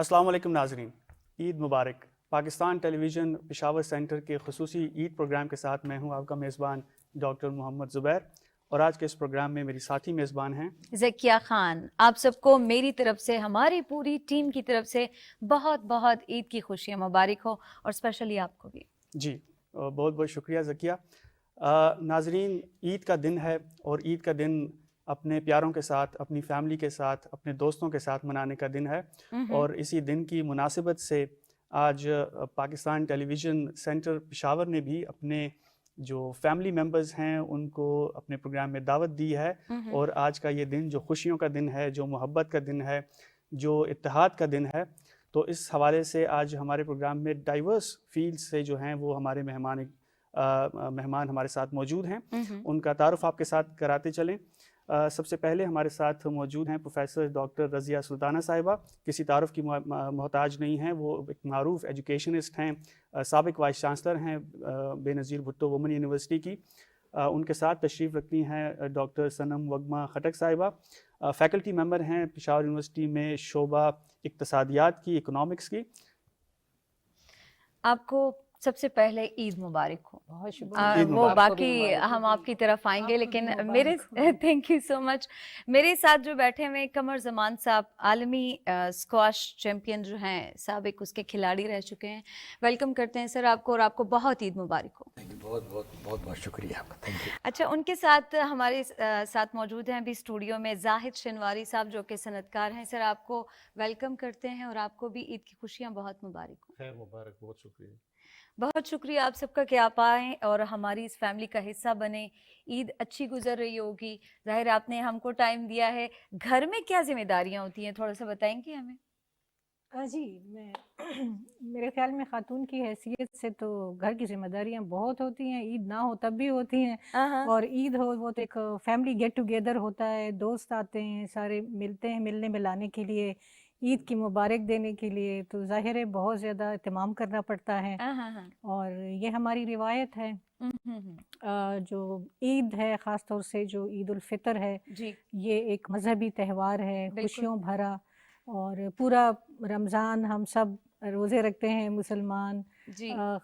السلام علیکم ناظرین، عید مبارک۔ پاکستان ٹیلی ویژن پشاور سینٹر کے خصوصی عید پروگرام کے ساتھ میں ہوں آپ کا میزبان ڈاکٹر محمد زبیر، اور آج کے اس پروگرام میں میری ساتھی میزبان ہیں ذکیہ خان۔ آپ سب کو میری طرف سے، ہماری پوری ٹیم کی طرف سے بہت بہت عید کی خوشیاں مبارک ہو، اور اسپیشلی آپ کو بھی۔ جی بہت بہت شکریہ ذکیہ۔ ناظرین، عید کا دن ہے، اور عید کا دن اپنے پیاروں کے ساتھ، اپنی فیملی کے ساتھ، اپنے دوستوں کے ساتھ منانے کا دن ہے، اور اسی دن کی مناسبت سے آج پاکستان ٹیلی ویژن سینٹر پشاور نے بھی اپنے جو فیملی ممبرز ہیں ان کو اپنے پروگرام میں دعوت دی ہے، اور آج کا یہ دن جو خوشیوں کا دن ہے، جو محبت کا دن ہے، جو اتحاد کا دن ہے، تو اس حوالے سے آج ہمارے پروگرام میں ڈائیورس فیلڈ سے جو ہیں وہ ہمارے مہمان ہمارے ساتھ موجود ہیں۔ ان کا تعارف آپ کے ساتھ کراتے چلیں۔ سب سے پہلے ہمارے ساتھ موجود ہیں پروفیسر ڈاکٹر رضیہ سلطانہ صاحبہ، کسی تعارف کی محتاج نہیں ہیں، وہ ایک معروف ایجوکیشنسٹ ہیں، سابق وائس چانسلر ہیں بے نظیر بھٹو وومن یونیورسٹی کی۔ ان کے ساتھ تشریف رکھتی ہیں ڈاکٹر صنم وگما خٹک صاحبہ، فیکلٹی ممبر ہیں پشاور یونیورسٹی میں شعبہ اقتصادیات کی، اکنامکس کی۔ آپ کو سب سے پہلے عید مبارک ہو۔ بہت شکریہ۔ وہ باقی ہم آپ کی طرف آئیں گے، لیکن میرے تھینک یو سو مچ۔ میرے ساتھ جو بیٹھے ہوئے قمر زمان صاحب، عالمی اسکواش چیمپئن جو ہیں، سابق اس کے کھلاڑی رہ چکے ہیں، ویلکم کرتے ہیں سر آپ کو، اور آپ کو بہت عید مبارک ہو۔ بہت بہت بہت بہت شکریہ آپ کا، تھینک یو۔ اچھا، ان کے ساتھ ہمارے ساتھ موجود ہیں ابھی اسٹوڈیو میں زاہد شنواری صاحب، جو کہ صنعت کار ہیں۔ سر آپ کو ویلکم کرتے ہیں، اور آپ کو بھی عید کی خوشیاں بہت مبارک ہوں۔ خیر مبارک، بہت شکریہ۔ بہت شکریہ آپ سب کا کہ آپ آئیں اور ہماری اس فیملی کا حصہ بنیں۔ عید اچھی گزر رہی ہوگی، ظاہر آپ نے ہم کو ٹائم دیا ہے۔ گھر میں کیا ذمہ داریاں ہوتی ہیں، تھوڑا سا بتائیں گے ہمیں؟ جی، میرے خیال میں خاتون کی حیثیت سے تو گھر کی ذمہ داریاں بہت ہوتی ہیں، عید نہ ہو تب بھی ہوتی ہیں، اور عید ہو وہ تو ایک فیملی گیٹ ٹوگیدر ہوتا ہے، دوست آتے ہیں، سارے ملتے ہیں، ملنے ملانے کے لیے، عید کی مبارک دینے کے لیے، تو ظاہر ہے بہت زیادہ اہتمام کرنا پڑتا ہے، اور یہ ہماری روایت ہے۔ جو عید ہے، خاص طور سے جو عید الفطر ہے، یہ ایک مذہبی تہوار ہے، خوشیوں بھرا، اور پورا رمضان ہم سب روزے رکھتے ہیں، مسلمان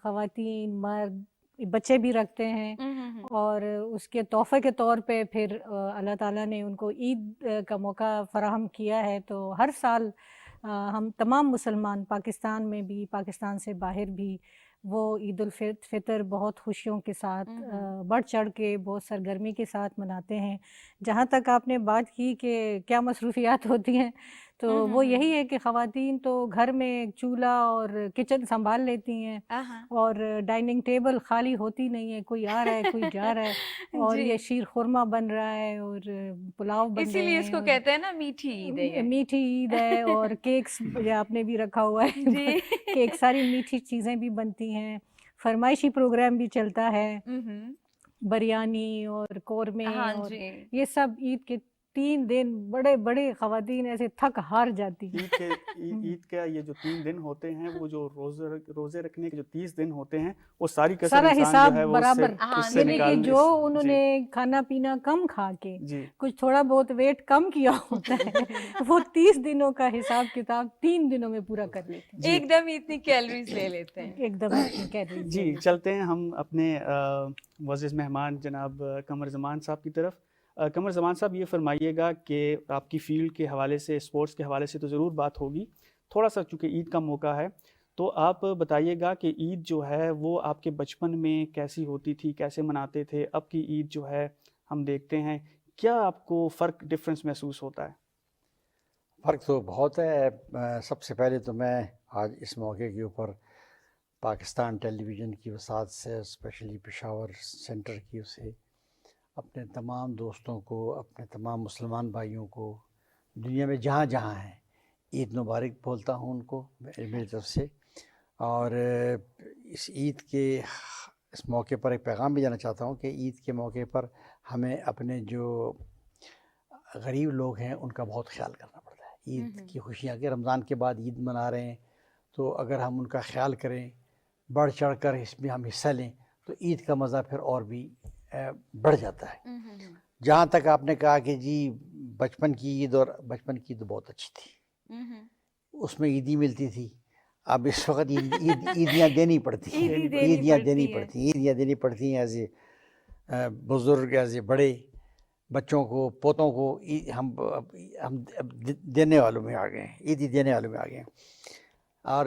خواتین، مرد، بچے بھی رکھتے ہیں، اور اس کے تحفے کے طور پہ پھر اللہ تعالیٰ نے ان کو عید کا موقع فراہم کیا ہے، تو ہر سال ہم تمام مسلمان، پاکستان میں بھی، پاکستان سے باہر بھی، وہ عید الفطر بہت خوشیوں کے ساتھ، بڑھ چڑھ کے، بہت سرگرمی کے ساتھ مناتے ہیں۔ جہاں تک آپ نے بات کی کہ کیا مصروفیات ہوتی ہیں، تو وہ یہی ہے کہ خواتین تو گھر میں چولہا اور کچن سنبھال لیتی ہیں، اور ڈائننگ ٹیبل خالی ہوتی نہیں ہے، کوئی آ رہا ہے، کوئی جا رہا ہے، اور یہ شیر خورما بن رہا ہے، اور پلاؤ بن رہے ہیں، اسی لیے اس کو کہتے ہیں نا میٹھی عید ہے، میٹھی عید ہے، اور کیکس آپ نے بھی رکھا ہوا ہے، کیک، ساری میٹھی چیزیں بھی بنتی ہیں، فرمائشی پروگرام بھی چلتا ہے، بریانی اور قورمے، اور یہ سب عید کے 3 دن بڑے بڑے خواتین ایسے تھک ہار جاتی ہیں۔ عید کا یہ جو 3 دن ہوتے ہیں، وہ جو روزے رکھنے کے جو 30 دن ہوتے ہیں، وہ ساری کسر سارا انسان حساب جو ہے وہ برابر، یعنی کہ جو انہوں نے کھانا پینا کم کھا کے کچھ تھوڑا بہت ویٹ کم کیا ہوتا ہے، وہ 30 دنوں کا حساب کتاب 3 دنوں میں پورا کر لیتے ہیں، ایک دم اتنی کیلوریز لے لیتے ہیں، ایک دم اتنی کیلوریز۔ جی، چلتے ہیں ہم اپنے معزز مہمان جناب قمر زمان صاحب کی طرف۔ قمر زمان صاحب، یہ فرمائیے گا کہ آپ کی فیلڈ کے حوالے سے، اسپورٹس کے حوالے سے تو ضرور بات ہوگی، تھوڑا سا چونکہ عید کا موقع ہے، تو آپ بتائیے گا کہ عید جو ہے وہ آپ کے بچپن میں کیسی ہوتی تھی، کیسے مناتے تھے؟ اب کی عید جو ہے ہم دیکھتے ہیں، کیا آپ کو فرق، ڈفرینس محسوس ہوتا ہے؟ فرق تو بہت ہے۔ سب سے پہلے تو میں آج اس موقع کے اوپر پاکستان ٹیلی ویژن کی وسعت سے، اسپیشلی پشاور سینٹر کی، اسے اپنے تمام دوستوں کو، اپنے تمام مسلمان بھائیوں کو دنیا میں جہاں جہاں ہیں، عید مبارک بولتا ہوں ان کو میری طرف سے، اور اس عید کے اس موقع پر ایک پیغام بھی دینا چاہتا ہوں کہ عید کے موقع پر ہمیں اپنے جو غریب لوگ ہیں ان کا بہت خیال کرنا پڑتا ہے۔ عید کی خوشیاں کہ رمضان کے بعد عید منا رہے ہیں، تو اگر ہم ان کا خیال کریں، بڑھ چڑھ کر اس میں ہم حصہ لیں، تو عید کا مزہ پھر اور بھی بڑھ جاتا ہے۔ جہاں تک آپ نے کہا کہ جی بچپن کی عید، اور بچپن کی عید بہت اچھی تھی، اس میں عیدی ملتی تھی. اب اس وقت عیدیاں دینی پڑتی ہیں, عیدیاں دینی پڑتی ہیں. ایز اے بزرگ, ایز اے بڑے, بچوں کو, پوتوں کو ہم دینے والوں میں آ گئے ہیں, عیدی دینے والوں میں آ گئے ہیں. اور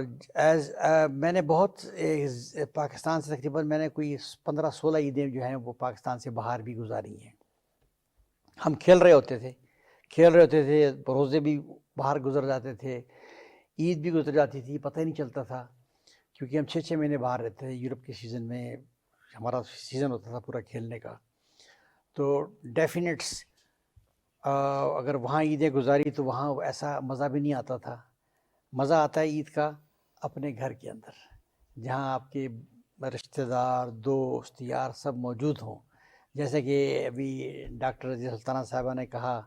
میں نے بہت پاکستان سے تقریباً میں نے کوئی 15-16 عیدیں جو ہیں وہ پاکستان سے باہر بھی گزاری ہیں. ہم کھیل رہے ہوتے تھے, روزے بھی باہر گزر جاتے تھے, عید بھی گزر جاتی تھی, پتہ ہی نہیں چلتا تھا, کیونکہ ہم 6 مہینے باہر رہتے تھے. یورپ کے سیزن میں ہمارا سیزن ہوتا تھا پورا کھیلنے کا. تو ڈیفینیٹس اگر وہاں عیدیں گزاری تو وہاں ایسا مزہ بھی نہیں آتا تھا. مزہ آتا ہے عید کا اپنے گھر کے اندر, جہاں آپ کے رشتہ دار, دوست, یار سب موجود ہوں. جیسے کہ ابھی ڈاکٹر رضیہ سلطانہ صاحبہ نے کہا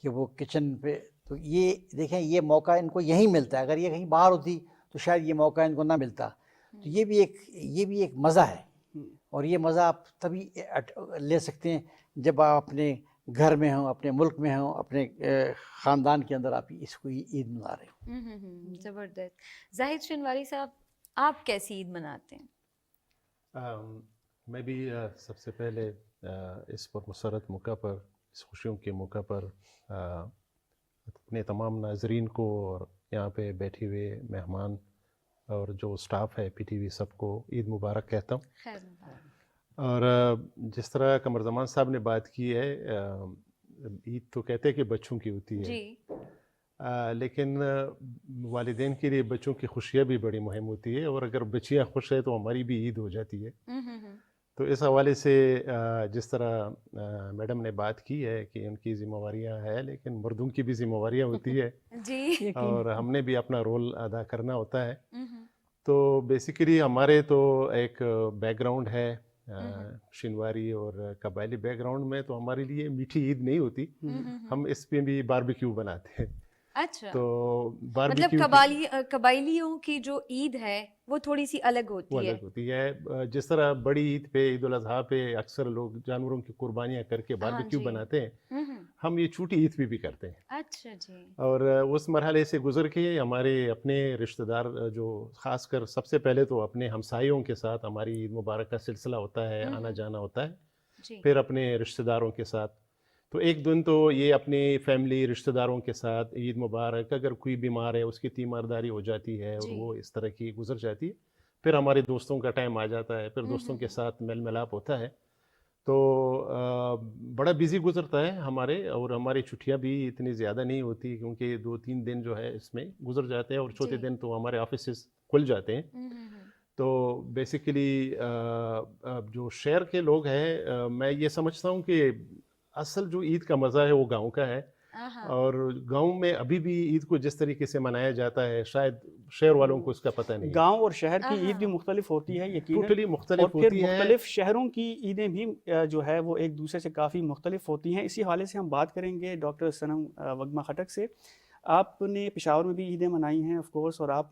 کہ وہ کچن پہ, تو یہ دیکھیں یہ موقع ان کو یہیں ملتا ہے. اگر یہ کہیں باہر ہوتی تو شاید یہ موقع ان کو نہ ملتا. تو یہ بھی ایک مزہ ہے, اور یہ مزہ آپ تبھی لے سکتے ہیں جب آپ اپنے گھر میں ہوں, اپنے ملک میں ہوں, اپنے خاندان کے اندر آپ اس کو عید منا رہے ہوں. زبردست. زاہد شنواری صاحب, آپ کیسی عید مناتے ہیں؟ میں بھی سب سے پہلے اس پر مسرت موقع پر, اس خوشیوں کے موقع پر اپنے تمام ناظرین کو اور یہاں پہ بیٹھے ہوئے مہمان اور جو اسٹاف ہے پی ٹی وی سب کو عید مبارک کہتا ہوں. خیر مبارک. اور جس طرح قمر زمان صاحب نے بات کی ہے, عید تو کہتے ہیں کہ بچوں کی ہوتی ہے جی, لیکن والدین کے لیے بچوں کی خوشیاں بھی بڑی مہم ہوتی ہے, اور اگر بچیاں خوش ہیں تو ہماری بھی عید ہو جاتی ہے. تو اس حوالے سے جس طرح میڈم نے بات کی ہے کہ ان کی ذمہ داریاں ہیں, لیکن مردوں کی بھی ذمہ داریاں ہوتی ہے جی, اور ہم نے بھی اپنا رول ادا کرنا ہوتا ہے. تو بیسیکلی ہمارے تو ایک بیک گراؤنڈ ہے شنواری اور قبائلی بیک گراؤنڈ میں, تو ہمارے لیے میٹھی عید نہیں ہوتی, ہم اس پہ بھی باربیکیو بناتے ہیں. اچھا, تو مطلب باربیکیو قبائلیوں کی جو عید ہے وہ تھوڑی سی الگ ہوتی وہ ہے. الگ ہوتی ہے. جس طرح بڑی عید پہ, عید الاضحیٰ پہ اکثر لوگ جانوروں کی قربانیاں کر کے باربیکیو بناتے ہیں, ہم یہ چھوٹی عید پہ بھی کرتے ہیں. اچھا جی. اور اس مرحلے سے گزر کے ہمارے اپنے رشتہ دار جو خاص کر سب سے پہلے تو اپنے ہمسایوں کے ساتھ ہماری عید مبارک کا سلسلہ ہوتا ہے, آنا جانا ہوتا ہے. پھر اپنے رشتہ داروں کے ساتھ, تو ایک دن تو یہ اپنی فیملی رشتہ داروں کے ساتھ عید مبارک, اگر کوئی بیمار ہے اس کی تیمارداری ہو جاتی ہے اور وہ اس طرح کی گزر جاتی ہے. پھر ہمارے دوستوں کا ٹائم آ جاتا ہے, پھر دوستوں کے ساتھ میل ملاپ ہوتا ہے. تو بڑا بیزی گزرتا ہے ہمارے, اور ہماری چھٹیاں بھی اتنی زیادہ نہیں ہوتی کیونکہ 2-3 دن جو ہے اس میں گزر جاتے ہیں, اور چوتھے دن تو ہمارے آفیسز کھل جاتے ہیں. تو بیسیکلی جو شہر کے لوگ ہیں, میں یہ سمجھتا ہوں کہ اصل جو عید کا مزہ ہے وہ گاؤں کا ہے, اور گاؤں میں ابھی بھی عید کو جس طریقے سے منایا جاتا ہے شاید شہر والوں کو اس کا پتہ نہیں. گاؤں اور شہر کی عید بھی مختلف ہوتی ہے یقیناً, ٹوٹلی مختلف اور پھر ہوتی ہے. مختلف شہروں کی عیدیں بھی جو ہے وہ ایک دوسرے سے کافی مختلف ہوتی ہیں. اسی حوالے سے ہم بات کریں گے ڈاکٹر صنم وگما خٹک سے. آپ نے پشاور میں بھی عیدیں منائی ہیں آف کورس, اور آپ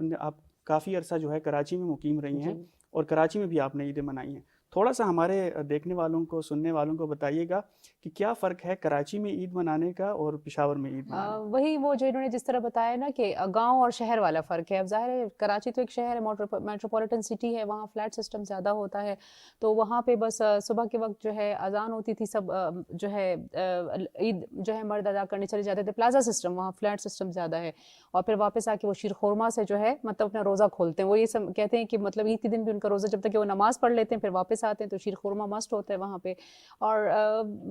کافی عرصہ جو ہے کراچی میں مقیم رہی ہیں, اور کراچی میں بھی آپ نے عیدیں منائی ہیں. تھوڑا سا ہمارے دیکھنے والوں کو, سننے والوں کو بتائیے گا کہ کیا فرق ہے کراچی میں عید منانے کا اور پشاور میں عید منانے کا؟ وہی وہ جو انہوں نے جس طرح بتایا نا کہ گاؤں اور شہر والا فرق ہے. اب ظاہر ہے کراچی تو ایک شہر ہے, میٹروپولیٹن سٹی ہے, وہاں فلیٹ سسٹم زیادہ ہوتا ہے, تو وہاں پہ بس صبح کے وقت جو ہے اذان ہوتی تھی, سب جو ہے عید جو ہے مرد ادا کرنے چلے جاتے تھے. پلازا سسٹم, وہاں فلیٹ سسٹم زیادہ ہے, اور پھر واپس آ کے وہ شیر خورما سے جو ہے مطلب اپنا روزہ کھولتے ہیں. وہ یہ کہتے ہیں کہ مطلب عید کے دن بھی ان کا روزہ, جب تک کہ وہ نماز پڑھ لیتے ہیں پھر واپس آتے ہیں تو شیر خورما مسٹ ہوتا ہے وہاں پہ, اور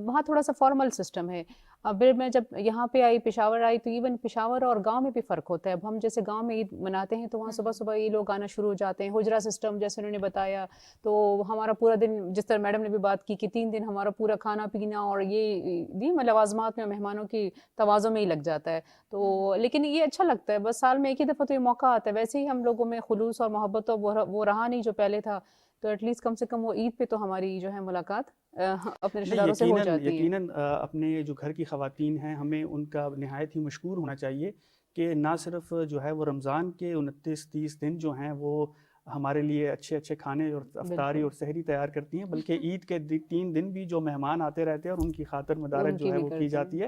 وہاں تھوڑا سا فارمل سسٹم ہے. پھر میں جب یہاں پہ آئی, پشاور آئی, تو ایون پشاور اور گاؤں میں بھی فرق ہوتا ہے. اب ہم جیسے گاؤں میں عید مناتے ہیں تو وہاں صبح صبح یہ لوگ آنا شروع ہو جاتے ہیں, حجرہ سسٹم جیسے انہوں نے بتایا, تو ہمارا پورا دن, جس طرح میڈم نے بھی بات کی کہ 3 دن ہمارا پورا کھانا پینا اور یہ لوازمات میں مہمانوں کی توازوں میں ہی لگ جاتا ہے. تو لیکن یہ اچھا لگتا ہے, بس سال میں ایک ہی دفعہ تو یہ موقع آتا ہے. ویسے ہی ہم لوگوں میں خلوص اور محبت تو وہ رہا نہیں جو پہلے تھا, تو ایٹ لیسٹ کم سے کم وہ عید پہ تو ہماری جو ہے ملاقات اپنے رشتہ داروں سے ہو جاتی ہے. یقیناً اپنے جو گھر کی خواتین ہیں ہمیں ان کا نہایت ہی مشکور ہونا چاہیے کہ نہ صرف جو ہے وہ رمضان کے 29-30 دن جو ہیں وہ ہمارے لیے اچھے اچھے کھانے اور افطاری اور سحری تیار کرتی ہیں, بلکہ عید کے 3 دن بھی جو مہمان آتے رہتے ہیں اور ان کی خاطر مدارت جو ہے وہ کی جاتی ہے.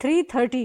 3:30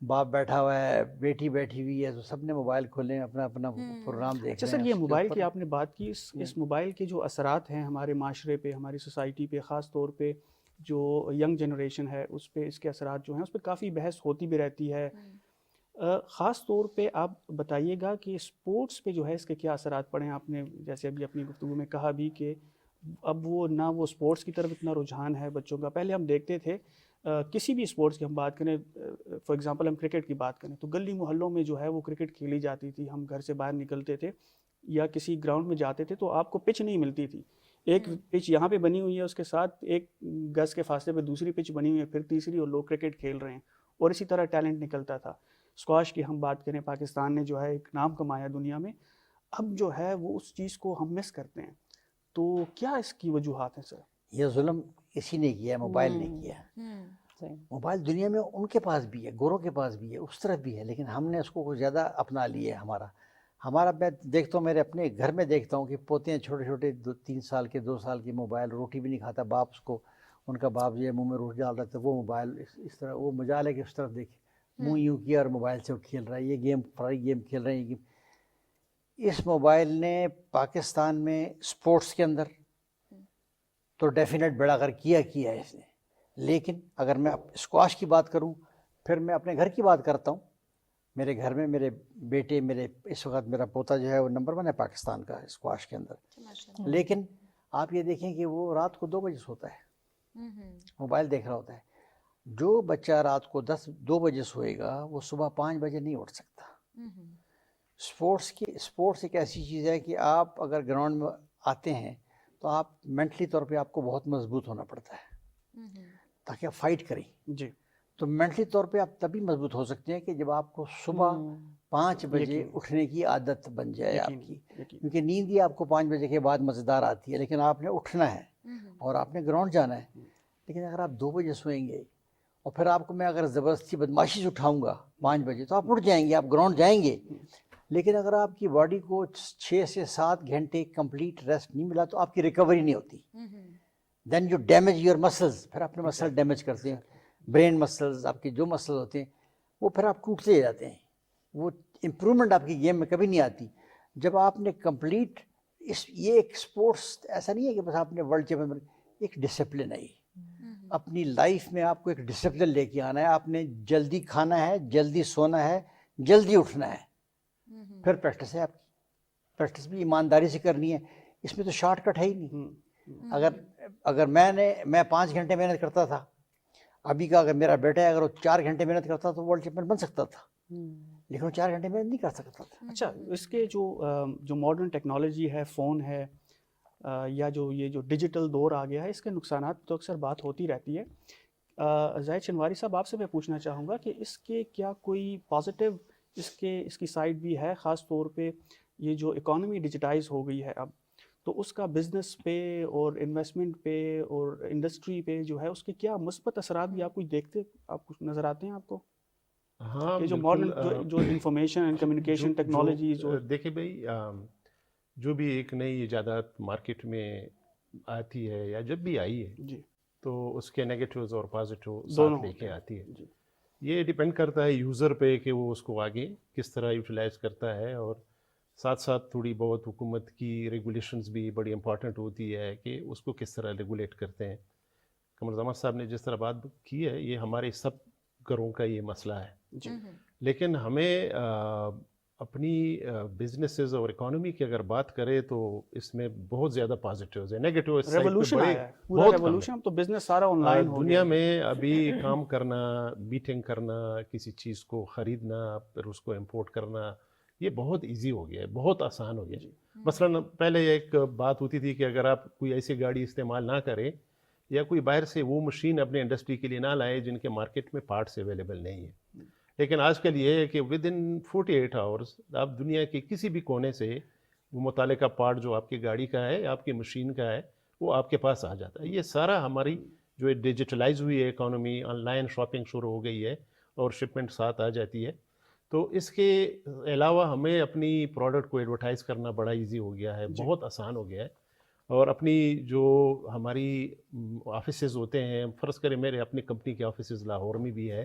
باپ بیٹھا ہوا ہے, بیٹی بیٹھی ہوئی ہے, تو سب نے موبائل کھولے, اپنا اپنا پروگرام دیکھ اچھا رہے ہیں. سر، یہ اس کے موبائل اوپر کی آپ نے بات کی, اس موبائل کے جو اثرات ہیں ہمارے معاشرے پہ, ہماری سوسائٹی پہ, خاص طور پہ جو ینگ جنریشن ہے اس پہ اس کے اثرات جو ہیں اس پہ کافی بحث ہوتی بھی رہتی ہے. خاص طور پہ آپ بتائیے گا کہ اسپورٹس پہ جو ہے اس کے کیا اثرات پڑے ہیں. آپ نے جیسے ابھی اپنی گفتگو میں کہا بھی کہ اب وہ نہ وہ اسپورٹس کی طرف اتنا رجحان ہے بچوں کا. پہلے ہم دیکھتے تھے کسی بھی اسپورٹس کی ہم بات کریں, فار ایگزامپل ہم کرکٹ کی بات کریں تو گلی محلوں میں جو ہے وہ کرکٹ کھیلی جاتی تھی. ہم گھر سے باہر نکلتے تھے یا کسی گراؤنڈ میں جاتے تھے تو آپ کو پچ نہیں ملتی تھی. ایک پچ یہاں پہ بنی ہوئی ہے, اس کے ساتھ ایک گز کے فاصلے پہ دوسری پچ بنی ہوئی ہے, پھر تیسری, اور لوگ کرکٹ کھیل رہے ہیں, اور اسی طرح ٹیلنٹ نکلتا تھا. اسکواش کی ہم بات کریں, پاکستان نے جو ہے ایک نام کمایا دنیا میں, اب جو ہے وہ اس چیز کو ہم مس کرتے ہیں. تو کیا اس کی وجوہات ہیں سر؟ یہ ظلم اسی نے کیا, موبائل نے کیا. موبائل دنیا میں ان کے پاس بھی ہے, گوروں کے پاس بھی ہے, اس طرف بھی ہے, لیکن ہم نے اس کو زیادہ اپنا لیا ہے. ہمارا میں دیکھتا ہوں, میرے اپنے گھر میں دیکھتا ہوں کہ پوتے ہیں چھوٹے چھوٹے 3 سال کے 2 سال کے, موبائل, روٹی بھی نہیں کھاتا باپ اس کو, ان کا باپ جو ہے منہ میں روٹی ڈال رہا تھا, وہ موبائل اس طرح, وہ مجال ہے کہ اس طرف دیکھے, منہ یوں کیا اور موبائل سے وہ کھیل رہا ہے, یہ گیم فلائی گیم کھیل رہے ہیں. اس موبائل نے پاکستان میں اسپورٹس کے اندر تو ڈیفینیٹ بیڑا غرق کیا ہے اس نے. لیکن اگر میں اسکواش کی بات کروں, پھر میں اپنے گھر کی بات کرتا ہوں. میرے گھر میں میرے بیٹے, اس وقت میرا پوتا جو ہے وہ نمبر 1 ہے پاکستان کا اسکواش کے اندر. لیکن آپ یہ دیکھیں کہ وہ رات کو 2 بجے سوتا ہے, موبائل دیکھ رہا ہوتا ہے. جو بچہ رات کو 2 بجے سوئے گا وہ صبح 5 بجے نہیں اٹھ سکتا. اسپورٹس ایک ایسی چیز ہے کہ آپ اگر گراؤنڈ میں آتے ہیں تو آپ مینٹلی طور پہ آپ کو بہت مضبوط ہونا پڑتا ہے تاکہ آپ فائٹ کریں. جی. تو مینٹلی طور پہ آپ تبھی مضبوط ہو سکتے ہیں کہ جب آپ کو صبح 5 بجے اٹھنے کی عادت بن جائے آپ کی. کیونکہ نیند ہی آپ کو 5 بجے کے بعد مزیدار آتی ہے, لیکن آپ نے اٹھنا ہے اور آپ نے گراؤنڈ جانا ہے. لیکن اگر آپ 2 بجے سوئیں گے اور پھر آپ کو میں اگر زبردستی بدماشی سے اٹھاؤں گا 5 بجے, تو آپ اٹھ جائیں گے, آپ گراؤنڈ جائیں گے. لیکن اگر آپ کی باڈی کو 6 سے 7 گھنٹے کمپلیٹ ریسٹ نہیں ملا تو آپ کی ریکوری نہیں ہوتی. Then you damage your muscles, پھر اپنے مسل ڈیمیج کرتے ہیں. برین مسلز, آپ کے جو مسل ہوتے ہیں وہ پھر آپ ٹوٹتے جاتے ہیں. وہ امپرومنٹ آپ کی گیم میں کبھی نہیں آتی. جب آپ نے کمپلیٹ یہ ایک اسپورٹس ایسا نہیں ہے کہ بس آپ نے ورلڈ چیمپئن, ایک ڈسپلن ہے. اپنی لائف میں آپ کو ایک ڈسپلن لے کے آنا ہے. آپ نے جلدی کھانا ہے, جلدی سونا ہے, جلدی اٹھنا ہے. پھر پریکٹس ہے آپ کی, پریکٹس بھی ایمانداری سے کرنی ہے. اس میں تو شارٹ کٹ ہے ہی نہیں. اگر میں 5 گھنٹے محنت کرتا تھا, ابھی کا اگر میرا بیٹا ہے اگر وہ 4 گھنٹے محنت کرتا تو ورلڈ چیمپئن بن سکتا تھا, لیکن وہ 4 گھنٹے محنت نہیں کر سکتا تھا. اچھا, اس کے جو ماڈرن ٹیکنالوجی ہے, فون ہے, یا یہ جو ڈیجیٹل دور آ گیا ہے, اس کے نقصانات تو اکثر بات ہوتی رہتی ہے. زاہد شنواری صاحب, آپ سے میں پوچھنا چاہوں گا کہ اس کے کیا کوئی پازیٹیو اس کی سائڈ بھی ہے, خاص طور پہ یہ جو اکانومی ڈیجیٹائز ہو گئی ہے اب, تو اس کا بزنس پہ اور انویسٹمنٹ پہ اور انڈسٹری پہ جو ہے اس کے کیا مثبت اثرات بھی آپ کچھ دیکھتے, آپ کچھ نظر آتے ہیں آپ کو؟ ہاں, یہ جو ماڈرن جو انفارمیشن اینڈ کمیونیکیشن ٹیکنالوجی دیکھیں بھائی, جو بھی ایک نئی ایجادات مارکیٹ میں آتی ہے یا جب بھی آئی ہے, جی, تو اس کے نیگیٹیوز اور پازیٹیو ساتھ لے کے آتی ہے. جی. یہ ڈیپینڈ کرتا ہے یوزر پہ کہ وہ اس کو آگے کس طرح یوٹیلائز کرتا ہے, اور ساتھ ساتھ تھوڑی بہت حکومت کی ریگولیشنز بھی بڑی امپورٹنٹ ہوتی ہے کہ اس کو کس طرح ریگولیٹ کرتے ہیں. قمر زمان صاحب نے جس طرح بات کی ہے, یہ ہمارے سب گھروں کا یہ مسئلہ ہے. جی. لیکن ہمیں اپنی بزنسز اور اکانومی کی اگر بات کریں تو اس میں بہت زیادہ پازیٹیوز ہیں. نیگیٹو ریولوشن آیا ہے, پورا ریولوشن, تو بزنس سارا آن لائن ہو گیا. دنیا میں ابھی کام کرنا, میٹنگ کرنا, کسی چیز کو خریدنا, پھر اس کو امپورٹ کرنا, یہ بہت ایزی ہو گیا ہے, بہت آسان ہو گیا. مثلاً پہلے ایک بات ہوتی تھی کہ اگر آپ کوئی ایسی گاڑی استعمال نہ کریں یا کوئی باہر سے وہ مشین اپنے انڈسٹری کے لیے نہ لائیں جن کے مارکیٹ میں پارٹس اویلیبل نہیں ہیں. لیکن آج کل یہ ہے کہ ود ان 48 آورس آپ دنیا کے کسی بھی کونے سے وہ متعلقہ پارٹ جو آپ کی گاڑی کا ہے یا آپ کی مشین کا ہے وہ آپ کے پاس آ جاتا ہے. یہ سارا ہماری جو ڈیجیٹلائز ہوئی ہے اکانومی, آن لائن شاپنگ شروع ہو گئی ہے اور شپمنٹ ساتھ آ جاتی ہے. تو اس کے علاوہ ہمیں اپنی پروڈکٹ کو ایڈورٹائز کرنا بڑا ایزی ہو گیا ہے, بہت آسان ہو گیا ہے. اور اپنی جو ہماری آفیسز ہوتے ہیں, فرض کریں میرے اپنی کمپنی کے آفیسز لاہور میں بھی ہے,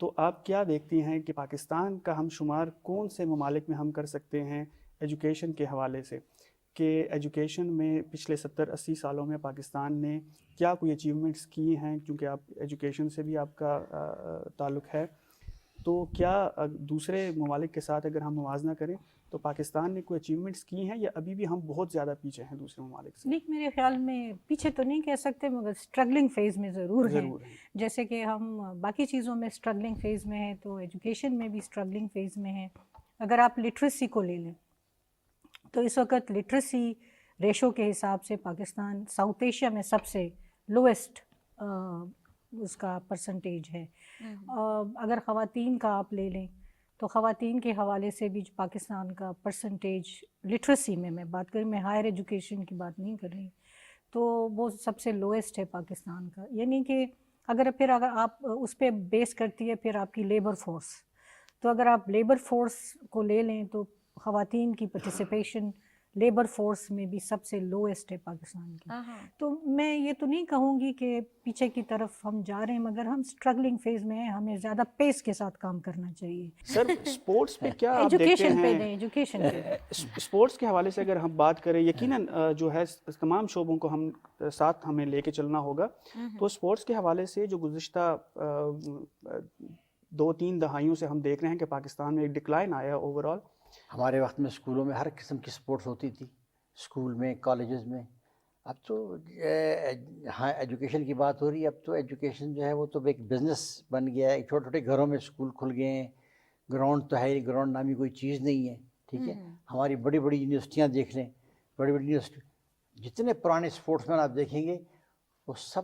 تو آپ کیا دیکھتی ہیں کہ پاکستان کا ہم شمار کون سے ممالک میں ہم کر سکتے ہیں ایجوکیشن کے حوالے سے، کہ ایجوکیشن میں پچھلے 70-80 سالوں میں پاکستان نے کیا کوئی اچیومنٹس کی ہیں، کیونکہ آپ ایجوکیشن سے بھی آپ کا تعلق ہے، تو کیا دوسرے ممالک کے ساتھ اگر ہم موازنہ کریں تو پاکستان نے کوئی اچیومنٹس کی ہیں یا ابھی بھی ہم بہت زیادہ پیچھے ہیں دوسرے ممالک سے؟ نہیں، میرے خیال میں پیچھے تو نہیں کہہ سکتے، مگر اسٹرگلنگ فیز میں ضرور ہیں. جیسے کہ ہم باقی چیزوں میں اسٹرگلنگ فیز میں ہیں تو ایجوکیشن میں بھی اسٹرگلنگ فیز میں ہیں. اگر آپ لٹریسی کو لے لیں تو اس وقت لٹریسی ریشو کے حساب سے پاکستان ساؤتھ ایشیا میں سب سے لویسٹ اس کا پرسنٹیج ہے. اگر خواتین کا آپ لے لیں تو خواتین کے حوالے سے بھی پاکستان کا پرسنٹیج لٹریسی میں بات کریں، میں ہائر ایجوکیشن کی بات نہیں کر رہی، تو وہ سب سے لویسٹ ہے پاکستان کا. یعنی کہ اگر آپ اس پہ بیس کرتی ہے پھر آپ کی لیبر فورس، تو اگر آپ لیبر فورس کو لے لیں تو خواتین کی پارٹیسپیشن لیبر فورس میں بھی سب سے لویسٹ ہے پاکستان کی. تو میں یہ تو نہیں کہوں گی کہ پیچھے کی طرف ہم جا رہے ہیں، مگر ہم اسٹرگلنگ فیز میں ہیں، ہمیں زیادہ پیس کے ساتھ کام کرنا چاہیے. سر اسپورٹس پہ کیا آپ دیکھتے ایجوکیشن پہ ہیں؟ نہیں، ایجوکیشن پہ اسپورٹس کے حوالے سے اگر ہم بات کریں، یقیناً جو ہے تمام شعبوں کو ہم ساتھ ہمیں لے کے چلنا ہوگا. تو اسپورٹس کے حوالے سے جو گزشتہ 2-3 دہائیوں سے ہم دیکھ رہے ہیں کہ پاکستان میں ایک ڈکلائن آیا ہے اوور آل. ہمارے وقت میں اسکولوں میں ہر قسم کی سپورٹس ہوتی تھی، اسکول میں، کالجز میں. اب تو ہاں ایجوکیشن کی بات ہو رہی ہے، اب تو ایجوکیشن جو ہے وہ تو ایک بزنس بن گیا ہے. چھوٹے چھوٹے گھروں میں اسکول کھل گئے ہیں، گراؤنڈ تو ہے ہی، گراؤنڈ نامی کوئی چیز نہیں ہے. ٹھیک ہے، ہماری بڑی بڑی یونیورسٹیاں دیکھ لیں، بڑی بڑی یونیورسٹی، جتنے پرانے اسپورٹس مین آپ دیکھیں گے وہ سب،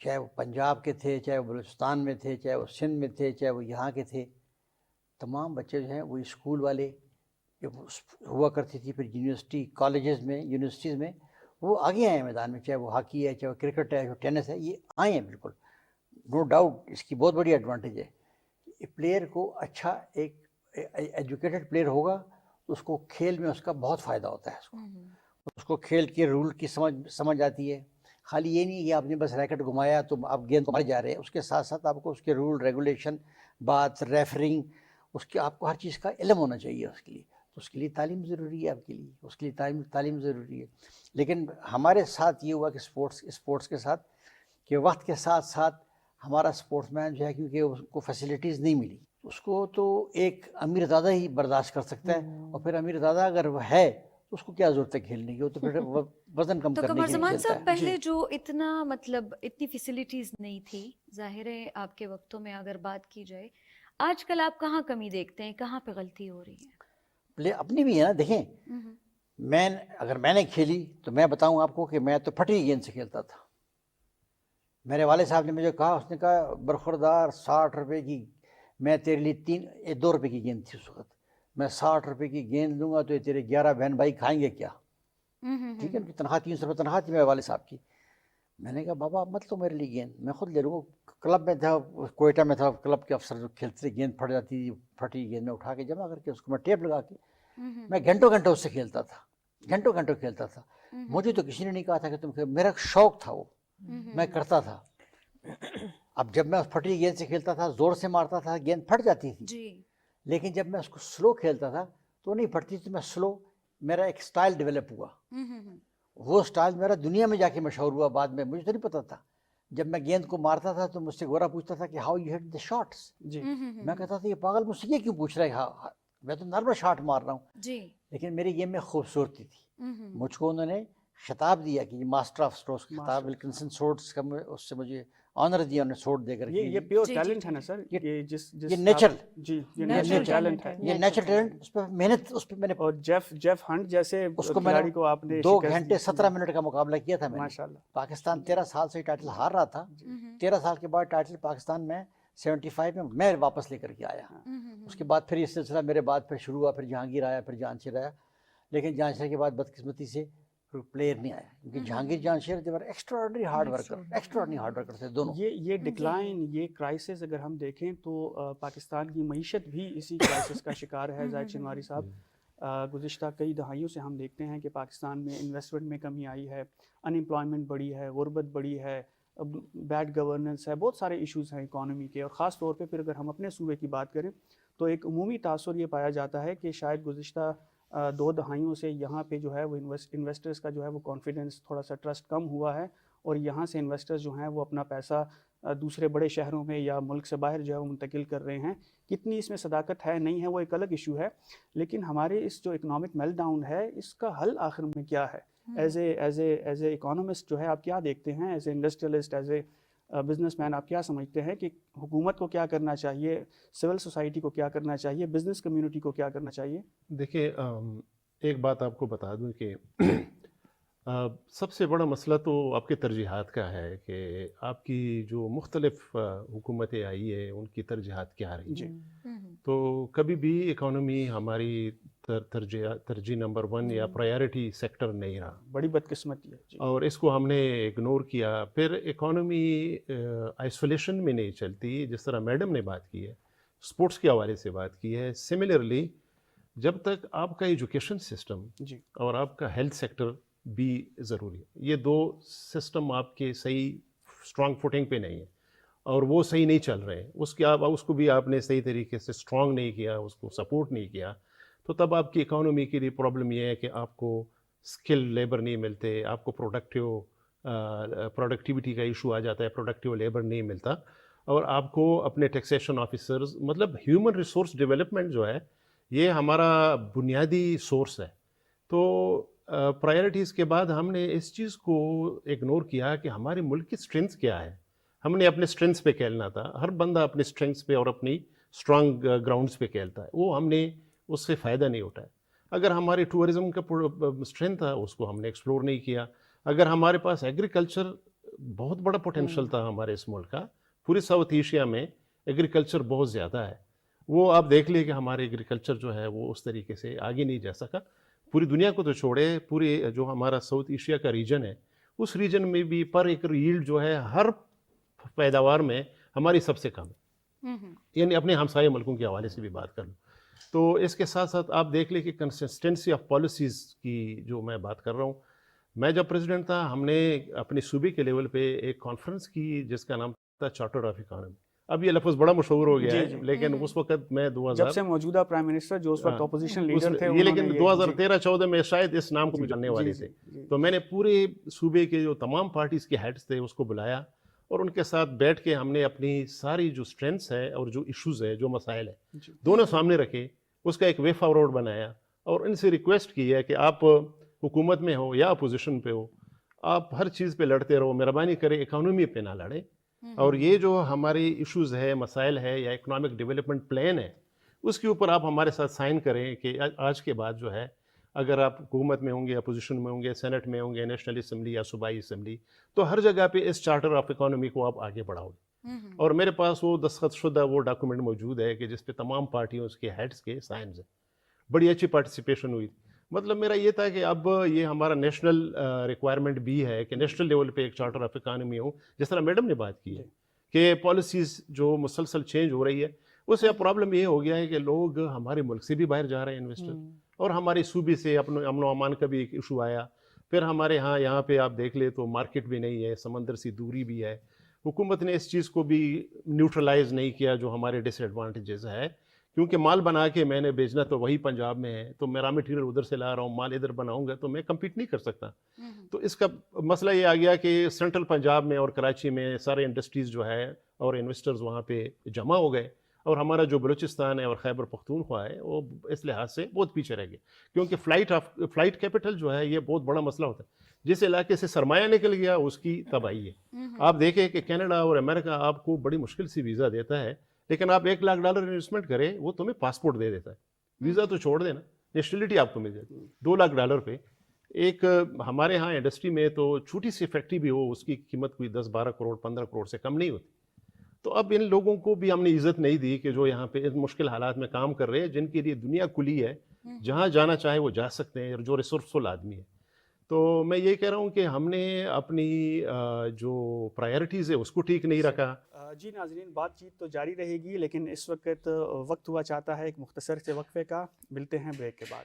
چاہے وہ پنجاب کے تھے، چاہے وہ بلوچستان میں تھے، چاہے وہ سندھ میں تھے، چاہے وہ یہاں کے تھے، تمام بچے جو ہیں وہ اسکول والے ہوا کرتی تھی. پھر یونیورسٹی کالجز میں، یونیورسٹیز میں وہ آگے آئے ہیں میدان میں، چاہے وہ ہاکی ہے، چاہے وہ کرکٹ ہے، چاہے وہ ٹینس ہے، یہ آئے ہیں بالکل، نو ڈاؤٹ. اس کی بہت بڑی ایڈوانٹیج ہے. پلیئر کو اچھا ایک ایجوکیٹڈ پلیئر ہوگا، اس کو کھیل میں اس کا بہت فائدہ ہوتا ہے. اس کو کھیل کے رول کی سمجھ آتی ہے. خالی یہ نہیں کہ آپ نے بس ریکٹ گھمایا تو آپ گیند کو مار جا رہے ہیں، اس کے ساتھ ساتھ آپ کو اس کے رول ریگولیشن، بات، ریفرنگ، اس کے آپ کو ہر چیز کا علم ہونا چاہیے. اس کے لیے اس کے لیے تعلیم ضروری ہے، آپ کے لیے اس کے لیے تعلیم ضروری ہے. لیکن ہمارے ساتھ یہ ہوا کہ اسپورٹس کے ساتھ کہ وقت کے ساتھ ساتھ ہمارا اسپورٹس مین جو ہے، کیونکہ اس کو فیسلٹیز نہیں ملی، اس کو تو ایک امیر زادہ ہی برداشت کر سکتا ہے. اور پھر امیر زادہ اگر وہ ہے تو اس کو کیا ضرورت ہے کھیلنے کی، وہ تو پھر وزن کم تو کرنے قمر کے لیے زمان کھیلتا صاحب ہے. پہلے جو اتنی فیسلٹیز نہیں تھی، ظاہر ہے آپ کے وقتوں میں اگر بات کی جائے، آج کل آپ کہاں کمی دیکھتے ہیں، کہاں پہ غلطی ہو رہی ہے؟ اپنی بھی ہے نا، دیکھیں اگر میں نے کھیلی تو میں بتاؤں آپ کو کہ میں تو پھٹی گیند سے کھیلتا تھا. میرے والد صاحب نے مجھے کہا، اس نے کہا برخوردار 60 روپے کی، میں تیرے لیے 2 روپے کی گیند تھی اس وقت، میں 60 روپے کی گیند لوں گا تو یہ تیرے 11 بہن بھائی کھائیں گے کیا؟ ٹھیک ہے، تنخواہ 300 روپے تنخواہ تھی میرے والد صاحب کی. میں نے کہا بابا مت لو میرے لیے گیند، میں خود لے لوں گا. کلب میں تھا، کوئٹہ میں تھا، کلب کے افسر جو کھیلتے تھے، گیند پھٹ جاتی تھی، پھٹی گیند میں اٹھا کے جمع کر کے اس کو میں ٹیپ لگا کے میں گھنٹوں اس سے کھیلتا تھا، گھنٹوں کھیلتا تھا. مجھے تو کسی نے نہیں کہا تھا کہ تم، میرا شوق تھا وہ، میں کرتا تھا. اب جب میں اس پھٹی گیند سے کھیلتا تھا، زور سے مارتا تھا، گیند پھٹ جاتی تھی. لیکن جب میں اس کو سلو کھیلتا تھا تو نہیں پھٹتی تھی. میں سلو، میرا ایک سٹائل ڈیولپ ہوا، وہ سٹائل میرا دنیا میں جا کے مشہور ہوا. بعد میں مجھے تو نہیں پتا تھا، جب میں گیند کو مارتا تھا تو مجھ سے گورا پوچھتا تھا کہ how you hit the shots. میں کہتا تھا یہ پاگل مجھ سے یہ کیوں پوچھ رہا ہے، ہاں میں تو نارمل شاٹ مار رہا ہوں. لیکن میری گیم میں خوبصورتی تھی. مجھ کو انہوں نے خطاب دیا کہ یہ ماسٹر آف سٹروکس کا خطاب، ولکنسن سورڈس کا، اس سے مجھے آنر دیا انہوں نے، سورڈ دے کر. یہ پیور ٹیلنٹ ہے نا سر، یہ یہ نیچرل، یہ نیچرل ٹیلنٹ ہے، یہ نیچرل ٹیلنٹ. اس پہ محنت، اس پہ میں نے، اور جیف ہنٹ جیسے اس کو کھلاڑی کو آپ نے 2 گھنٹے 17 منٹ کا مقابلہ کیا تھا میں نے. ماشاءاللہ. پاکستان 13 سال سے ٹائٹل ہار رہا تھا، 13 سال کے بعد ٹائٹل پاکستان میں 75 میں واپس لے کر کے آیا. اس کے بعد پھر یہ سلسلہ میرے بعد پھر شروع ہوا، پھر جہانگیر آیا، پھر جہانشیر آیا. لیکن جہانشیر کے بعد بدقسمتی سے پلیئر نہیں آیا، کیونکہ جہانگیر جہانشیر دیور ایکسٹراڈنری ہارڈ ورکر تھے دونوں. یہ ڈکلائن، یہ کرائسس اگر ہم دیکھیں تو پاکستان کی معیشت بھی اسی کرائسس کا شکار ہے. زاہد شنواری صاحب، گزشتہ کئی دہائیوں سے ہم دیکھتے ہیں کہ پاکستان میں انویسٹمنٹ میں کمی آئی ہے، ان امپلائمنٹ بڑھی ہے، غربت بڑھی ہے، بیڈ گورننس ہے, بہت سارے ایشوز ہیں اکانومی کے. اور خاص طور پہ پھر اگر ہم اپنے صوبے کی بات کریں تو ایک عمومی تاثر یہ پایا جاتا ہے کہ شاید گزشتہ 2 دہائیوں سے یہاں پہ جو ہے وہ انویسٹرز کا جو ہے وہ کانفیڈنس, تھوڑا سا ٹرسٹ کم ہوا ہے, اور یہاں سے انویسٹرز جو ہیں وہ اپنا پیسہ دوسرے بڑے شہروں میں یا ملک سے باہر جو ہے وہ منتقل کر رہے ہیں. کتنی اس میں صداقت ہے نہیں ہے وہ ایک الگ ایشو ہے, لیکن ہمارے اس جو اکنامک میل ڈاؤن ہے اس کا حل آخر میں کیا ہے؟ ایز اے اکانومسٹ جو ہے آپ کیا دیکھتے ہیں, as a industrialist, as a business man آپ کیا سمجھتے ہیں کہ حکومت کو کیا کرنا چاہیے, سول سوسائٹی کو کیا کرنا چاہیے, بزنس کمیونٹی کو کیا کرنا چاہیے؟ دیکھیں ایک بات آپ کو بتا دوں کہ سب سے بڑا مسئلہ تو آپ کے ترجیحات کا ہے کہ آپ کی جو مختلف حکومتیں آئی ہے ان کی ترجیحات کیا رہی ہیں. تو کبھی بھی اکانومی ہماری ترجیح نمبر 1 یا پرائیورٹی سیکٹر نہیں رہا. بڑی بدقسمتی ہے اور اس کو ہم نے اگنور کیا. پھر اکانومی آئسولیشن میں نہیں چلتی, جس طرح میڈم نے بات کی ہے, اسپورٹس کے حوالے سے بات کی ہے. سملرلی جب تک آپ کا ایجوکیشن سسٹم اور آپ کا ہیلتھ سیکٹر بھی ضروری ہے, یہ 2 سسٹم آپ کے صحیح اسٹرانگ فوٹنگ پہ نہیں ہے اور وہ صحیح نہیں چل رہے ہیں, اس کو بھی آپ نے صحیح طریقے سے اسٹرانگ نہیں کیا, اس کو سپورٹ نہیں کیا, تو تب آپ کی اکانومی کے لیے پرابلم یہ ہے کہ آپ کو اسکل لیبر نہیں ملتے, آپ کو پروڈکٹیوٹی کا ایشو آ جاتا ہے, پروڈکٹیو لیبر نہیں ملتا, اور آپ کو اپنے ٹیکسیشن آفیسرز, مطلب ہیومن ریسورس ڈیولپمنٹ جو ہے یہ ہمارا بنیادی سورس ہے. تو پرائیورٹیز کے بعد ہم نے اس چیز کو اگنور کیا کہ ہمارے ملک کی اسٹرینتھ کیا ہے. ہم نے اپنے اسٹرینتھس پہ کھیلنا تھا, ہر بندہ اپنے اسٹرینتھس پہ اور اپنی اسٹرانگ گراؤنڈس پہ کھیلتا ہے, وہ ہم نے اس سے فائدہ نہیں اٹھایا. اگر ہمارے ٹورزم کا اسٹرینتھ تھا اس کو ہم نے ایکسپلور نہیں کیا. اگر ہمارے پاس ایگریکلچر بہت بڑا پوٹینشیل تھا ہمارے اس ملک کا, پورے ساؤتھ ایشیا میں ایگریکلچر بہت زیادہ ہے, وہ آپ دیکھ لیں کہ ہمارے ایگریکلچر جو ہے وہ اس طریقے سے آگے نہیں جا سکا. پوری دنیا کو تو چھوڑے, پورے جو ہمارا ساؤتھ ایشیا کا ریجن ہے اس ریجن میں بھی پر ایکڑ ییلڈ جو ہے ہر پیداوار میں ہماری سب سے کم ہے, یعنی اپنے ہمسائے ملکوں کے حوالے سے بھی بات کر لوں. تو اس کے ساتھ ساتھ آپ دیکھ لیں کہ کنسسٹنسی آف پالیسیز کی جو میں بات کر رہا ہوں, میں جب پریزیڈنٹ تھا ہم نے اپنے صوبے کے لیول پہ ایک کانفرنس کی جس کا نام تھا چارٹر آف اکانومی. اب یہ لفظ بڑا مشہور ہو گیا ہے, لیکن اس وقت میں 2000 جب سے موجودہ پرائم منسٹر جو اس وقت اپوزیشن لیڈر تھے, یہ لیکن 2013-14 میں شاید اس نام کو بھی جاننے والے تھے, تو میں نے پورے صوبے کے جو تمام پارٹیز کے ہیڈز تھے اس کو بلایا اور ان کے ساتھ بیٹھ کے ہم نے اپنی ساری جو اسٹرینتھس ہے اور جو ایشوز ہے, جو مسائل ہیں, دونوں سامنے رکھے, اس کا ایک وے فارورڈ بنایا اور ان سے ریکویسٹ کی ہے کہ آپ حکومت میں ہو یا اپوزیشن پہ ہو, آپ ہر چیز پہ لڑتے رہو, مہربانی کرے اکانومی پہ نہ لڑیں. اور یہ جو ہماری ایشوز ہے, مسائل ہے یا اکنامک ڈیولپمنٹ پلان ہے, اس کے اوپر آپ ہمارے ساتھ سائن کریں کہ آج کے بعد جو ہے اگر آپ حکومت میں ہوں گے, اپوزیشن میں ہوں گے, سینٹ میں ہوں گے, نیشنل اسمبلی یا صوبائی اسمبلی, تو ہر جگہ پہ اس چارٹر آف اکانومی کو آپ آگے بڑھاؤ گے. اور میرے پاس وہ دستخط شدہ وہ ڈاکومنٹ موجود ہے کہ جس پہ تمام پارٹیوں کے ہیڈز کے سائنز ہیں. بڑی اچھی پارٹیسپیشن ہوئی. مطلب میرا یہ تھا کہ اب یہ ہمارا نیشنل ریکوائرمنٹ بھی ہے کہ نیشنل لیول پہ ایک چارٹر آف اکانومی ہو, جس طرح میڈم نے بات کی ہے کہ پالیسیز جو مسلسل چینج ہو رہی ہے, اس سے اب پرابلم یہ ہو گیا ہے کہ لوگ ہمارے ملک سے بھی باہر جا رہے ہیں انویسٹر, اور ہمارے صوبے سے امن و امان کا بھی ایک ایشو آیا. پھر ہمارے ہاں یہاں پہ آپ دیکھ لیں تو مارکیٹ بھی نہیں ہے, سمندر سے دوری بھی ہے. حکومت نے اس چیز کو بھی نیوٹرلائز نہیں کیا جو ہمارے ڈس ایڈوانٹیجز ہے, کیونکہ مال بنا کے میں نے بیچنا تو وہی پنجاب میں ہے, تو میں را مٹیریل ادھر سے لا رہا ہوں, مال ادھر بناؤں گا تو میں کمپیٹ نہیں کر سکتا. تو اس کا مسئلہ یہ آ گیا کہ سینٹرل پنجاب میں اور کراچی میں سارے انڈسٹریز جو ہے اور انویسٹرز وہاں پہ جمع ہو گئے, اور ہمارا جو بلوچستان ہے اور خیبر پختونخوا ہے وہ اس لحاظ سے بہت پیچھے رہ گئے, کیونکہ فلائٹ کیپٹل جو ہے یہ بہت بڑا مسئلہ ہوتا ہے. جس علاقے سے سرمایہ نکل گیا اس کی تباہی ہے. آپ دیکھیں کہ کینیڈا اور امریکہ آپ کو بڑی مشکل سے ویزا دیتا ہے, لیکن آپ $1 لاکھ انویسٹمنٹ کریں وہ تمہیں پاسپورٹ دے دیتا ہے. ویزا تو چھوڑ دینا, نیشنلٹی آپ کو مل جاتی ہے $2 لاکھ پہ. ایک ہمارے ہاں انڈسٹری میں تو چھوٹی سی فیکٹری بھی ہو, اس کی قیمت کوئی 10-12 کروڑ 15 کروڑ سے کم نہیں ہوتی. تو اب ان لوگوں کو بھی ہم نے عزت نہیں دی کہ جو یہاں پہ ان مشکل حالات میں کام کر رہے ہیں, جن کے لیے دنیا کھلی ہے, جہاں جانا چاہے وہ جا سکتے ہیں, اور جو ریسورسفل آدمی ہے. تو میں یہ کہہ رہا ہوں کہ ہم نے اپنی جو پرائیورٹیز ہے اس کو ٹھیک نہیں رکھا. جی ناظرین, بات چیت تو جاری رہے گی, لیکن اس وقت وقت ہوا چاہتا ہے ایک مختصر سے وقفے کا. ملتے ہیں بریک کے بعد.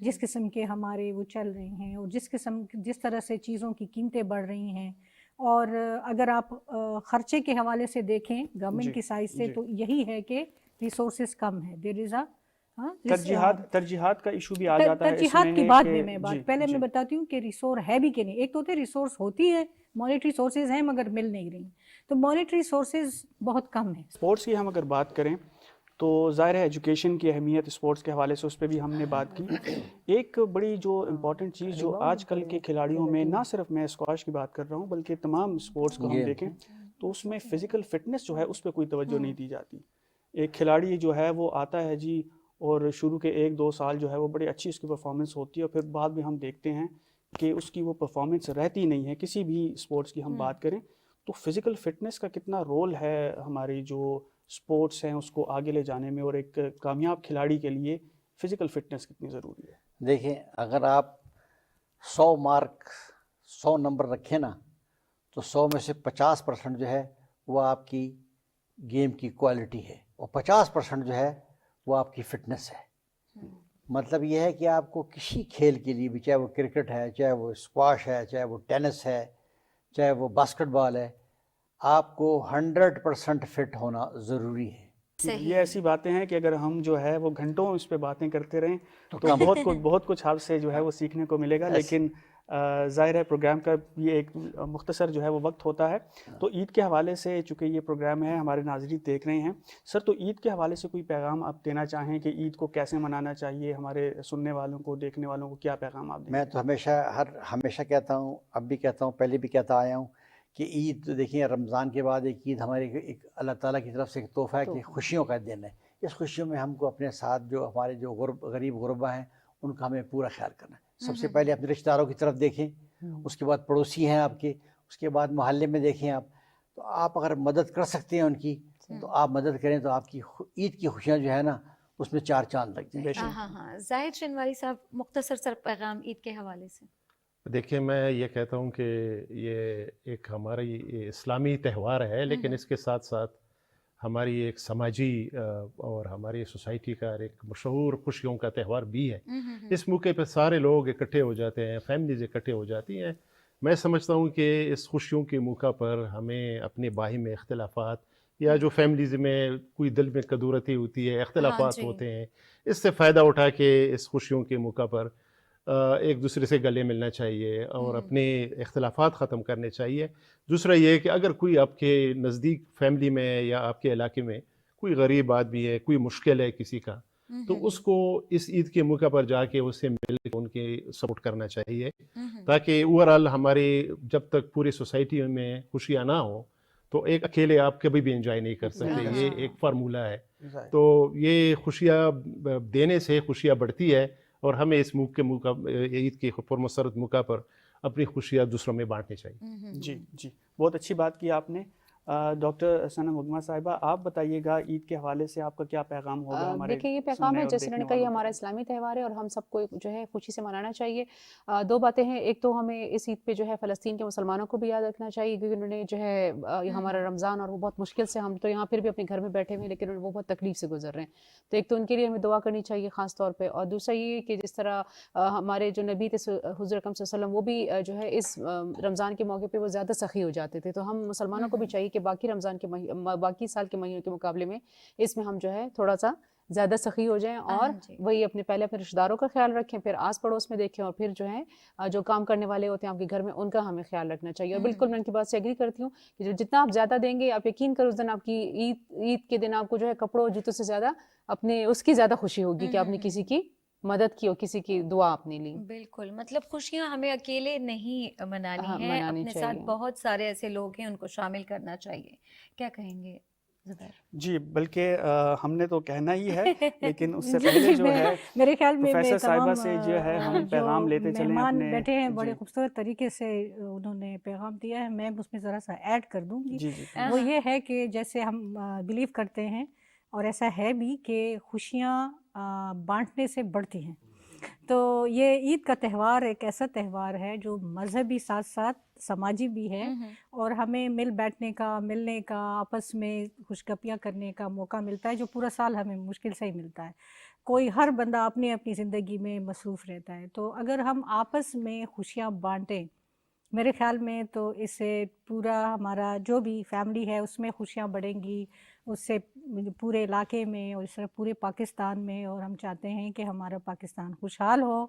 جس قسم کے ہمارے وہ چل رہے ہیں اور جس طرح سے چیزوں کی قیمتیں بڑھ رہی ہیں، اور اگر آپ خرچے کے حوالے سے دیکھیں گورنمنٹ کی سائڈ سے تو یہی ہے کہ ریسورسز کم ہے، دیر از ترجیحات کا ایشو بھی آ جاتا ہے اس ترجیحات میں کی ہے بعد کہ میں پہلے میں بتاتی ہوں کہ ریسورس ہے بھی کہ نہیں. ایک تو ہوتے ریسورس ہوتی ہے، مانیٹری سورسز ہیں مگر مل نہیں رہی، تو مانیٹری سورسز بہت کم ہیں. اسپورٹس کی ہم اگر بات کریں تو ظاہر ہے ایجوکیشن کی اہمیت اسپورٹس کے حوالے سے اس پہ بھی ہم نے بات کی. ایک بڑی جو امپورٹنٹ چیز جو آج کل کے کھلاڑیوں میں، نہ صرف میں اسکواش کی بات کر رہا ہوں بلکہ تمام اسپورٹس کو ہم دیکھیں تو اس میں فزیکل فٹنس جو ہے اس پہ کوئی توجہ نہیں دی جاتی. ایک کھلاڑی جو ہے وہ آتا ہے جی اور شروع کے 1-2 سال جو ہے وہ بڑی اچھی اس کی پرفارمنس ہوتی ہے، اور پھر بعد میں ہم دیکھتے ہیں کہ اس کی وہ پرفارمنس رہتی نہیں ہے. کسی بھی اسپورٹس کی ہم بات کریں تو فزیکل فٹنس کا کتنا رول ہے ہماری جو اسپورٹس ہیں اس کو آگے لے جانے میں، اور ایک کامیاب کھلاڑی کے لیے فزیکل فٹنس کتنی ضروری ہے؟ دیکھیں، اگر آپ 100 نمبر رکھیں نا تو 100 میں سے 50% جو ہے وہ آپ کی گیم کی کوالٹی ہے، اور 50% جو ہے وہ آپ کی فٹنس ہے. مطلب یہ ہے کہ آپ کو کسی کھیل کے لیے بھی، چاہے وہ کرکٹ ہے، چاہے وہ اسکواش ہے، چاہے وہ ٹینس ہے، چاہے وہ باسکٹ بال ہے، آپ کو 100% فٹ ہونا ضروری ہے. یہ ایسی باتیں ہیں کہ اگر ہم جو ہے وہ گھنٹوں اس پہ باتیں کرتے رہیں تو بہت کچھ آپ سے جو ہے وہ سیکھنے کو ملے گا. لیکن ظاہر ہے پروگرام کا یہ ایک مختصر جو ہے وہ وقت ہوتا ہے. تو عید کے حوالے سے چونکہ یہ پروگرام ہے ہمارے ناظرین دیکھ رہے ہیں سر، تو عید کے حوالے سے کوئی پیغام آپ دینا چاہیں کہ عید کو کیسے منانا چاہیے؟ ہمارے سننے والوں کو، دیکھنے والوں کو کیا پیغام آپ دیں؟ میں تو ہمیشہ کہتا ہوں، اب بھی کہتا ہوں، پہلے بھی کہتا آیا ہوں کہ عید دیکھیں رمضان کے بعد ایک عید ہمارے ایک اللہ تعالیٰ کی طرف سے ایک تحفہ ہے کہ خوشیوں کا دن ہے. اس خوشیوں میں ہم کو اپنے ساتھ جو ہمارے جو غریب غربا ہیں ان کا ہمیں پورا خیال کرنا ہے. سب سے پہلے اپنے رشتہ داروں کی طرف دیکھیں، اس کے بعد پڑوسی ہیں آپ کے، اس کے بعد محلے میں دیکھیں آپ. تو آپ اگر مدد کر سکتے ہیں ان کی تو آپ مدد کریں، تو آپ کی عید کی خوشیاں جو ہے نا اس میں 4 چاند لگ جائیں. ہاں زاہد شنواری صاحب، مختصر سر پیغام عید کے حوالے سے. دیکھیں، میں یہ کہتا ہوں کہ یہ ایک ہماری اسلامی تہوار ہے، لیکن اس کے ساتھ ساتھ ہماری ایک سماجی اور ہماری سوسائٹی کا ایک مشہور خوشیوں کا تہوار بھی ہے. اس موقع پہ سارے لوگ اکٹھے ہو جاتے ہیں، فیملیز اکٹھے ہو جاتی ہیں. میں سمجھتا ہوں کہ اس خوشیوں کے موقع پر ہمیں اپنے باہمی اختلافات یا جو فیملیز میں کوئی دل میں کدورتی ہوتی ہے، اختلافات ہوتے ہیں، اس سے فائدہ اٹھا کے اس خوشیوں کے موقع پر ایک دوسرے سے گلے ملنا چاہیے اور اپنے اختلافات ختم کرنے چاہیے. دوسرا یہ کہ اگر کوئی آپ کے نزدیک فیملی میں یا آپ کے علاقے میں کوئی غریب آدمی ہے، کوئی مشکل ہے کسی کا، تو اس کو اس عید کے موقع پر جا کے اس سے مل کے ان کی سپورٹ کرنا چاہیے، تاکہ اوورآل ہماری جب تک پوری سوسائٹی میں خوشیاں نہ ہوں تو ایک اکیلے آپ کبھی بھی انجوائے نہیں کر سکتے. یہ ایک فارمولہ ہے. تو یہ خوشیاں دینے سے خوشیاں بڑھتی ہے، اور ہمیں اس موقع عید کے پرمسرت موقع پر اپنی خوشیاں دوسروں میں بانٹنی چاہیے. جی بہت اچھی بات کی آپ نے. ڈاکٹر صنم عظمیٰ صاحبہ، آپ بتائیے گا عید کے حوالے سے آپ کا کیا پیغام ہوگا ہمارے؟ دیکھیں، یہ پیغام ہے جیسے انہوں نے کہا یہ ہمارا اسلامی تہوار ہے اور ہم سب کو جو ہے خوشی سے منانا چاہیے. 2 باتیں ہیں. ایک تو ہمیں اس عید پہ جو ہے فلسطین کے مسلمانوں کو بھی یاد رکھنا چاہیے، کیونکہ انہوں نے جو ہے ہمارا رمضان اور وہ بہت مشکل سے، ہم تو یہاں پھر بھی اپنے گھر میں بیٹھے ہوئے ہیں لیکن وہ بہت تکلیف سے گزر رہے ہیں. تو ایک تو ان کے لیے ہمیں دعا کرنی چاہیے خاص طور پہ. اور دوسرا یہ کہ جس طرح ہمارے جو نبی تھے حضور اکرم صلی اللہ علیہ وسلم، وہ بھی جو ہے اس رمضان کے موقع پہ وہ زیادہ سخی ہو جاتے تھے. تو ہم مسلمانوں کو بھی چاہیے کہ باقی سال کے مہینوں کے مقابلے میں اس میں ہم جو ہے تھوڑا سا زیادہ سخی ہو جائیں، اور وہی اپنے رشتہ داروں کا خیال رکھیں، پھر آس پڑوس میں دیکھیں، اور پھر جو ہے جو کام کرنے والے ہوتے ہیں آپ کے گھر میں ان کا ہمیں خیال رکھنا چاہیے. اور بالکل میں ان کی بات سے ایگری کرتی ہوں کہ جتنا آپ زیادہ دیں گے، آپ یقین کرو اس دن آپ کی عید کے دن آپ کو جو ہے کپڑوں جوتوں سے زیادہ اپنے اس کی زیادہ خوشی ہوگی کہ آپ نے کسی کی مدد کی اور کسی کی دعا آپ نے لی. بالکل، مطلب خوشیاں ہمیں اکیلے نہیں منانی ہیں، اپنے ساتھ بہت سارے ایسے لوگ ہیں ان کو شامل کرنا چاہیے. کیا کہیں گے زبیر؟ جی بلکہ ہم نے تو کہنا ہی ہے، لیکن اس سے پہلے جو ہے میرے خیال میں پروفیسر صاحبہ سے جو ہے ہم پیغام لیتے چلیں. مہمان بیٹھے ہیں بڑے خوبصورت طریقے سے انہوں نے پیغام دیا ہے، میں اس میں ذرا سا ایڈ کر دوں گی. وہ یہ ہے کہ جیسے ہم بلیو کرتے ہیں اور ایسا ہے بھی کہ خوشیاں بانٹنے سے بڑھتی ہیں. تو یہ عید کا تہوار ایک ایسا تہوار ہے جو مذہبی ساتھ ساتھ سماجی بھی ہے، اور ہمیں مل بیٹھنے کا، ملنے کا، آپس میں خوش گپیاں کرنے کا موقع ملتا ہے جو پورا سال ہمیں مشکل سے ہی ملتا ہے. کوئی ہر بندہ اپنی اپنی زندگی میں مصروف رہتا ہے، تو اگر ہم آپس میں خوشیاں بانٹیں میرے خیال میں تو اس سے پورا ہمارا جو بھی فیملی ہے اس میں خوشیاں بڑھیں گی، اس سے پورے علاقے میں اور اس طرح پورے پاکستان میں. اور ہم چاہتے ہیں کہ ہمارا پاکستان خوشحال ہو،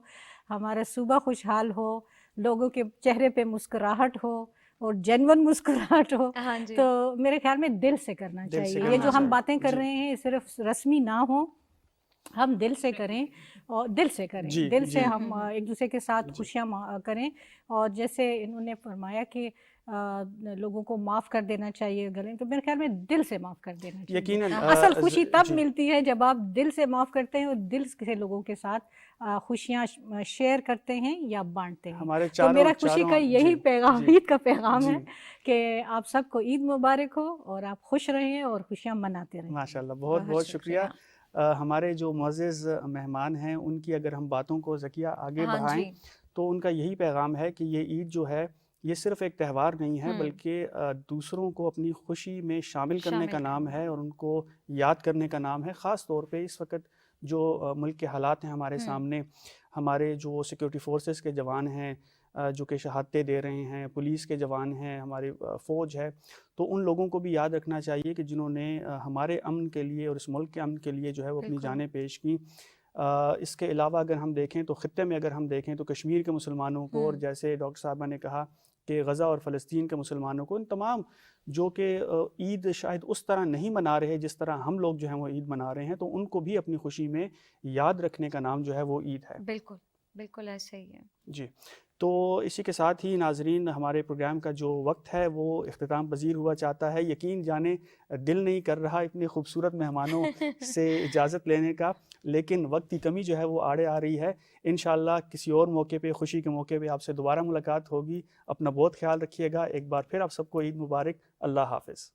ہمارا صوبہ خوشحال ہو، لوگوں کے چہرے پہ مسکراہٹ ہو اور جینون مسکراہٹ ہو. ہاں جی. تو میرے خیال میں دل سے کرنا دل سے چاہیے. کرنا یہ جو ہم چاہیے. باتیں کر جی. رہے ہیں صرف رسمی نہ ہوں، ہم دل سے کریں اور دل سے کریں، جی دل سے جی ہم ایک دوسرے کے ساتھ جی خوشیاں کریں. اور جیسے انہوں نے فرمایا کہ لوگوں کو معاف کر دینا چاہیے گلے، تو میرے خیال میں دل سے معاف کر دینا چاہیے. یقیناً اصل خوشی تب جی ملتی ہے جب آپ دل سے معاف کرتے ہیں اور دل سے لوگوں کے ساتھ خوشیاں شیئر کرتے ہیں یا بانٹتے ہیں. ہمارے تو میرا خوشی چاروں کا یہی جی پیغام، جی عید کا پیغام جی ہے کہ آپ سب کو عید مبارک ہو اور آپ خوش رہیں اور خوشیاں مناتے رہیں. ماشاء اللہ، بہت بہت بہت شکریہ. ہمارے جو معزز مہمان ہیں ان کی اگر ہم باتوں کو ذکیہ آگے ہاں بڑھائیں جی. تو ان کا یہی پیغام ہے کہ یہ عید جو ہے یہ صرف ایک تہوار نہیں ہے بلکہ دوسروں کو اپنی خوشی میں شامل کرنے کا نام ہے اور ان کو یاد کرنے کا نام ہے. خاص طور پہ اس وقت جو ملک کے حالات ہیں ہمارے سامنے، ہمارے جو سیکیورٹی فورسز کے جوان ہیں جو کہ شہادتیں دے رہے ہیں، پولیس کے جوان ہیں، ہماری فوج ہے، تو ان لوگوں کو بھی یاد رکھنا چاہیے کہ جنہوں نے ہمارے امن کے لیے اور اس ملک کے امن کے لیے جو ہے وہ اپنی جانیں پیش کی. اس کے علاوہ اگر ہم دیکھیں تو خطے میں اگر ہم دیکھیں تو کشمیر کے مسلمانوں کو، اور جیسے ڈاکٹر صاحبہ نے کہا کہ غزہ اور فلسطین کے مسلمانوں کو، ان تمام جو کہ عید شاید اس طرح نہیں منا رہے جس طرح ہم لوگ جو ہیں وہ عید منا رہے ہیں، تو ان کو بھی اپنی خوشی میں یاد رکھنے کا نام جو ہے وہ عید ہے. بالکل بالکل ایسا ہی ہے. جی، تو اسی کے ساتھ ہی ناظرین ہمارے پروگرام کا جو وقت ہے وہ اختتام پذیر ہوا چاہتا ہے. یقین جانے دل نہیں کر رہا اتنے خوبصورت مہمانوں سے اجازت لینے کا، لیکن وقت کی کمی جو ہے وہ آڑے آ رہی ہے. انشاءاللہ کسی اور موقع پہ، خوشی کے موقع پہ آپ سے دوبارہ ملاقات ہوگی. اپنا بہت خیال رکھیے گا. ایک بار پھر آپ سب کو عید مبارک. اللہ حافظ.